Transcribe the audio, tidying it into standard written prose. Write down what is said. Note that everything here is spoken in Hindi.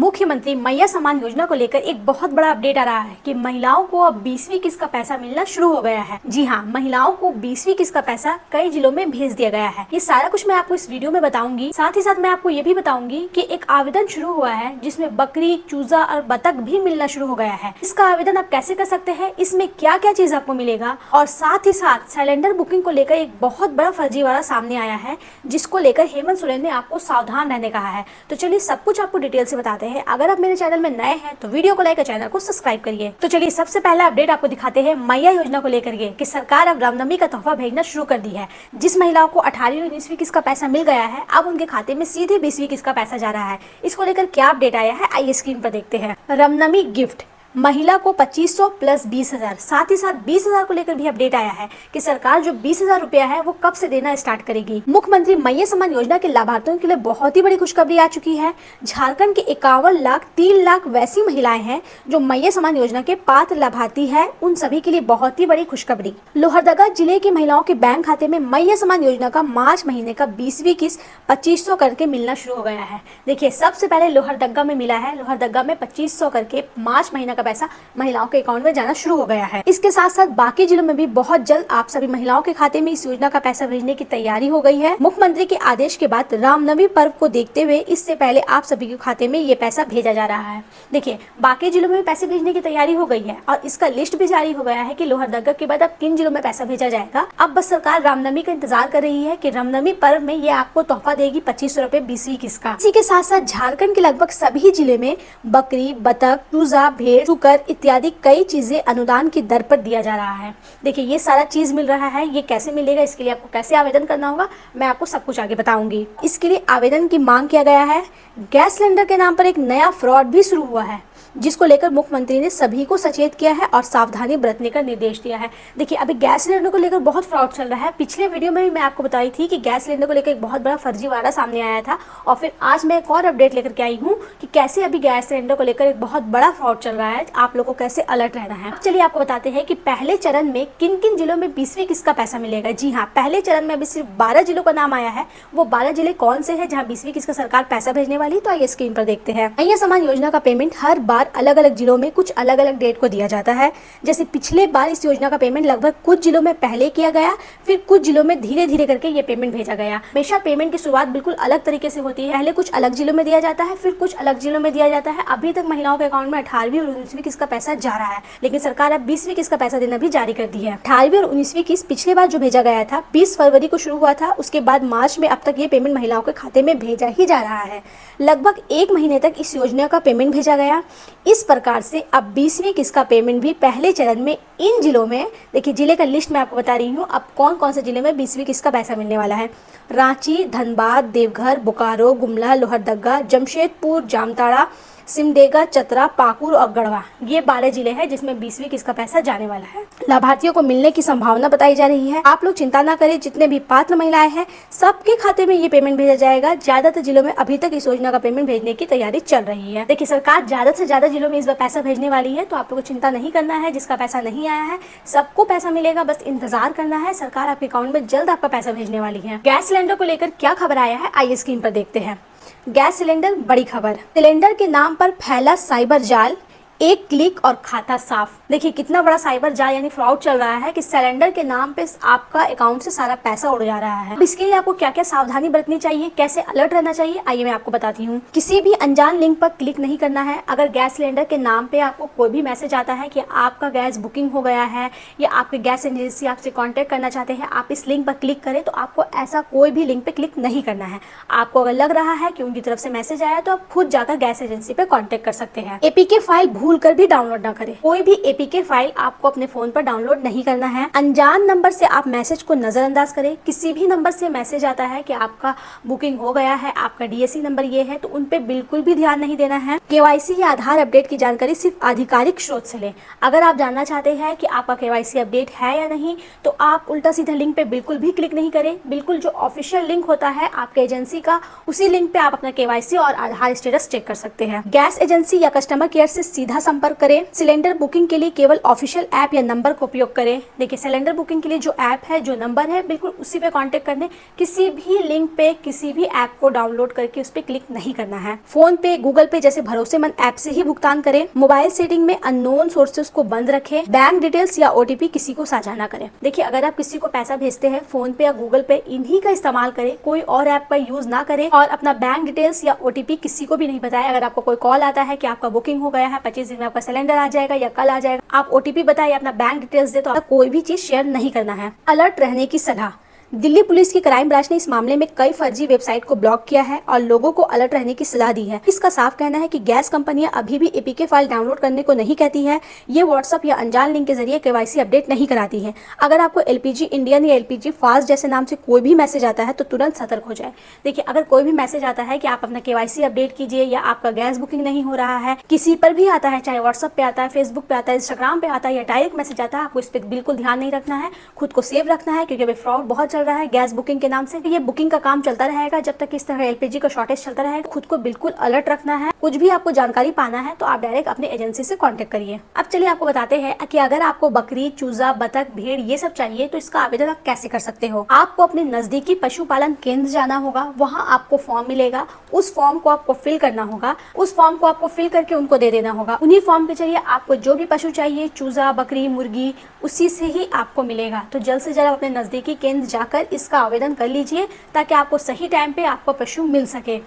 मुख्यमंत्री मैया सम्मान योजना को लेकर एक बहुत बड़ा अपडेट आ रहा है कि महिलाओं को अब 20वीं किस्त का पैसा मिलना शुरू हो गया है। जी हाँ, महिलाओं को 20वीं किस्त का पैसा कई जिलों में भेज दिया गया है। ये सारा कुछ मैं आपको इस वीडियो में बताऊंगी। साथ ही साथ मैं आपको ये भी बताऊंगी कि एक आवेदन शुरू हुआ है जिसमें बकरी, चूजा और बतख भी मिलना शुरू हो गया है। इसका आवेदन आप कैसे कर सकते हैं, इसमें क्या क्या चीज आपको मिलेगा, और साथ ही साथ सिलेंडर बुकिंग को लेकर एक बहुत बड़ा फर्जीवाड़ा सामने आया है जिसको लेकर हेमंत सोरेन ने आपको सावधान रहने कहा है। तो चलिए सब कुछ आपको डिटेल से बताते हैं। अगर आप मेरे चैनल में नए हैं तो वीडियो को लाइक और चैनल को सब्सक्राइब करिए। तो चलिए सबसे पहला अपडेट आपको दिखाते हैं मैया योजना को लेकर के कि सरकार अब रामनवमी का तोहफा भेजना शुरू कर दी है। जिस महिलाओं को 18वीं और 19वीं किस्त का पैसा मिल गया है, अब उनके खाते में सीधे 20वीं किस्त का पैसा जा रहा है। इसको लेकर क्या अपडेट आया है, आइए स्क्रीन पर देखते हैं। रामनवमी गिफ्ट महिला को 2500 प्लस 20,000, साथ ही साथ 20,000 को लेकर भी अपडेट आया है कि सरकार जो 20,000 रुपया है वो कब से देना स्टार्ट करेगी। मुख्यमंत्री मैया सम्मान योजना के लाभार्थियों के लिए बहुत ही बड़ी खुशखबरी आ चुकी है। झारखंड के 51 लाख 3 लाख वैसी महिलाएं हैं जो मैया सम्मान योजना के पात्र लाभार्थी है। उन सभी के लिए बहुत ही बड़ी खुशखबरी। लोहरदगा जिले की महिलाओं के बैंक खाते में मैया सम्मान योजना का मार्च महीने का 20वीं किस्त 2500 करके मिलना शुरू हो गया है। देखिए सबसे पहले लोहरदगा में मिला है। लोहरदगा में 2500 करके मार्च महीना पैसा महिलाओं के अकाउंट में जाना शुरू हो गया है। इसके साथ साथ बाकी जिलों में भी बहुत जल्द आप सभी महिलाओं के खाते में इस योजना का पैसा भेजने की तैयारी हो गई है। मुख्यमंत्री के आदेश के बाद रामनवमी पर्व को देखते हुए इससे पहले आप सभी के खाते में ये पैसा भेजा जा रहा है। देखिए बाकी जिलों में पैसे भेजने की तैयारी हो गई है और इसका लिस्ट भी जारी हो गया है कि लोहरदगा के बाद अब किन जिलों में पैसा भेजा जाएगा। अब बस सरकार रामनवमी का इंतजार कर रही है कि रामनवमी पर्व में ये आपको तोहफा देगी 2500 रुपए 20वीं किस्त का। इसी के साथ साथ झारखंड के लगभग सभी जिले में बकरी, बतख, चूजा, भेड़, सुकर इत्यादि कई चीजें अनुदान की दर पर दिया जा रहा है। देखिए ये सारा चीज मिल रहा है। ये कैसे मिलेगा, इसके लिए आपको कैसे आवेदन करना होगा, मैं आपको सब कुछ आगे बताऊंगी। इसके लिए आवेदन की मांग किया गया है। गैस सिलेंडर के नाम पर एक नया फ्रॉड भी शुरू हुआ है जिसको लेकर मुख्यमंत्री ने सभी को सचेत किया है और सावधानी बरतने का निर्देश दिया है। देखिए अभी गैस सिलेंडर को लेकर बहुत फ्रॉड चल रहा है। पिछले वीडियो में भी मैं आपको बताई थी कि गैस सिलेंडर को लेकर एक बहुत बड़ा फर्जीवाड़ा सामने आया था और फिर आज मैं एक और अपडेट लेकर के आई हूँ कि कैसे अभी गैस सिलेंडर को लेकर एक बहुत बड़ा फ्रॉड चल रहा है। आप लोगों को कैसे अलर्ट रहना है। चलिए आपको बताते हैं कि पहले चरण में किन किन जिलों में 20वीं किस्त का पैसा मिलेगा। जी हाँ, पहले चरण में अभी सिर्फ 12 जिलों का नाम आया है। वो 12 जिले कौन से है जहाँ 20वीं किस्त का सरकार पैसा भेजने वाली, तो आइए स्क्रीन पर देखते हैं। मैया सम्मान योजना का पेमेंट हर बार अलग अलग जिलों में कुछ अलग अलग डेट को दिया जाता है। जैसे पिछले बार इस योजना का पेमेंट लगभग कुछ जिलों में पहले किया गया, फिर कुछ जिलों में धीरे धीरे करके ये पेमेंट भेजा गया। हमेशा पेमेंट की शुरुआत बिल्कुल अलग तरीके से होती है। पहले कुछ अलग जिलों में दिया जाता है, फिर कुछ अलग जिलों में दिया जाता है। अभी तक महिलाओं के अकाउंट में 18वीं और 19वीं किस्त का पैसा जा रहा है, लेकिन सरकार अब 20वीं किस्त का पैसा देना भी जारी कर दी है। 18वीं और 19वीं किस्त पिछले बार जो भेजा गया था 20 फरवरी को शुरू हुआ था, उसके बाद मार्च में अब तक ये पेमेंट महिलाओं के खाते में भेजा ही जा रहा है। लगभग 1 महीने तक इस योजना का पेमेंट भेजा गया। इस प्रकार से अब 20वीं किस्त का पेमेंट भी पहले चरण में इन जिलों में, देखिए जिले का लिस्ट मैं आपको बता रही हूँ अब कौन कौन से जिले में 20वीं किस्त का पैसा मिलने वाला है। रांची, धनबाद, देवघर, बोकारो, गुमला, लोहरदगा, जमशेदपुर, जामताड़ा, सिमडेगा, चतरा, पाकुड़ और गढ़वा, ये 12 जिले हैं जिसमें 20वीं किस्त का पैसा जाने वाला है। लाभार्थियों को मिलने की संभावना बताई जा रही है। आप लोग चिंता ना करें, जितने भी पात्र महिलाएं हैं सबके खाते में ये पेमेंट भेजा जाएगा। ज्यादातर जिलों में अभी तक इस योजना का पेमेंट भेजने की तैयारी चल रही है। देखिए सरकार ज्यादा से ज्यादा जिलों में इस बार पैसा भेजने वाली है, तो आप लोग को चिंता नहीं करना है। जिसका पैसा नहीं आया है सबको पैसा मिलेगा, बस इंतजार करना है। सरकार आपके अकाउंट में जल्द आपका पैसा भेजने वाली है। गैस सिलेंडर को लेकर क्या खबर आया है, आइए स्क्रीन पर देखते हैं। गैस सिलेंडर, बड़ी खबर। सिलेंडर के नाम पर फैला साइबर जाल, एक क्लिक और खाता साफ। देखिए कितना बड़ा साइबर जाल यानी फ्रॉड चल रहा है कि सिलेंडर के नाम पे आपका अकाउंट से सारा पैसा उड़ जा रहा है। इसके लिए आपको क्या क्या सावधानी बरतनी चाहिए, कैसे अलर्ट रहना चाहिए, आइए मैं आपको बताती हूँ। किसी भी अनजान लिंक पर क्लिक नहीं करना है। अगर गैस सिलेंडर के नाम पे आपको कोई भी मैसेज आता है कि आपका गैस बुकिंग हो गया है या आपके गैस एजेंसी आपसे कॉन्टेक्ट करना चाहते हैं, आप इस लिंक पर क्लिक करें, तो आपको ऐसा कोई भी लिंक पे क्लिक नहीं करना है। आपको अगर लग रहा है कि उनकी तरफ से मैसेज आया तो आप खुद जाकर गैस एजेंसी पे कॉन्टेक्ट कर सकते हैं। एपीके फाइल भूल कर भी डाउनलोड ना करें। कोई भी एपीके फाइल आपको अपने फोन पर डाउनलोड नहीं करना है। अनजान नंबर से आप मैसेज को नजरअंदाज करें। किसी भी नंबर से मैसेज आता है कि आपका बुकिंग हो गया है, आपका डीएससी नंबर ये है, तो उन पे बिल्कुल भी ध्यान नहीं देना है। केवाईसी या आधार अपडेट की जानकारी सिर्फ आधिकारिक स्रोत से लें। अगर आप जानना चाहते हैं कि आपका केवाईसी अपडेट है या नहीं, तो आप उल्टा सीधा लिंक पे बिल्कुल भी क्लिक नहीं करें। बिल्कुल जो ऑफिशियल लिंक होता है आपके एजेंसी का, उसी लिंक पे आप अपना केवाईसी और आधार स्टेटस चेक कर सकते हैं। गैस एजेंसी या कस्टमर केयर से सीधा सीधा संपर्क करें। सिलेंडर बुकिंग के लिए केवल ऑफिशियल ऐप या नंबर का उपयोग करें। देखिए, सिलेंडर बुकिंग के लिए जो ऐप है, जो नंबर है, बिल्कुल उसी पे कांटेक्ट करने, किसी भी लिंक पे, किसी भी ऐप को डाउनलोड करके उस पे क्लिक नहीं करना है। फोन पे, गूगल पे जैसे भरोसेमंद ऐप से ही भुगतान करें। मोबाइल सेटिंग में अननोन सोर्सेज को बंद रखें। बैंक डिटेल्स या ओटीपी किसी को साझा ना करें। देखिए, अगर आप किसी को पैसा भेजते हैं फोन पे या गूगल पे, इन्हीं का इस्तेमाल करें, कोई और ऐप का यूज ना करें और अपना बैंक डिटेल्स या ओटीपी किसी को भी नहीं बताएं। अगर आपको कोई कॉल आता है कि आपका बुकिंग हो गया है, 25 दिन में आपका सिलेंडर आ जाएगा या कल आ जाएगा, आप ओटीपी बताएं या अपना बैंक डिटेल्स दे, तो कोई भी चीज शेयर नहीं करना है। अलर्ट रहने की सलाह। दिल्ली पुलिस की क्राइम ब्रांच ने इस मामले में कई फर्जी वेबसाइट को ब्लॉक किया है और लोगों को अलर्ट रहने की सलाह दी है। इसका साफ कहना है कि गैस कंपनियां अभी भी एपीके फाइल डाउनलोड करने को नहीं कहती है। ये व्हाट्सएप या अनजान लिंक के जरिए केवाईसी अपडेट नहीं कराती है। अगर आपको एलपीजी इंडियन या एलपीजी फास्ट जैसे नाम से कोई भी मैसेज आता है तो तुरंत सतर्क हो जाए। देखिए, अगर कोई भी मैसेज आता है कि आप अपना केवाईसी अपडेट कीजिए या आपका गैस बुकिंग नहीं हो रहा है, किसी पर भी आता है, चाहे व्हाट्सएप पे आता है, फेसबुक पे आता है, इंस्टाग्राम पे आता है या डायरेक्ट मैसेज आता है, आपको इस पर बिल्कुल ध्यान नहीं रखना है। खुद को सेव रखना है, क्योंकि अभी फ्रॉड बहुत चल रहा है गैस बुकिंग के नाम से। ये बुकिंग का काम चलता रहेगा जब तक इस तरह एलपीजी का शॉर्टेज चलता रहेगा। खुद को बिल्कुल अलर्ट रखना है। कुछ भी आपको जानकारी पाना है तो आप डायरेक्ट अपने एजेंसी से कांटेक्ट करिए। अब चलिए आपको बताते हैं कि अगर आपको बकरी, चूजा, बतख, भेड़ ये सब चाहिए तो इसका आवेदन आप कैसे कर सकते हो। आपको अपने नजदीकी पशुपालन केंद्र जाना होगा। वहाँ आपको फॉर्म मिलेगा। उस फॉर्म को आपको फिल करना होगा। उस फॉर्म को आपको फिल करके उनको दे देना होगा। उन्हीं फॉर्म के जरिए आपको जो भी पशु चाहिए, चूजा, बकरी, मुर्गी, उसी से ही आपको मिलेगा। तो जल्द से जल्द अपने नजदीकी केंद्र जाकर इसका आवेदन कर लीजिए ताकि आपको सही टाइम पे आपको पशु मिल सके।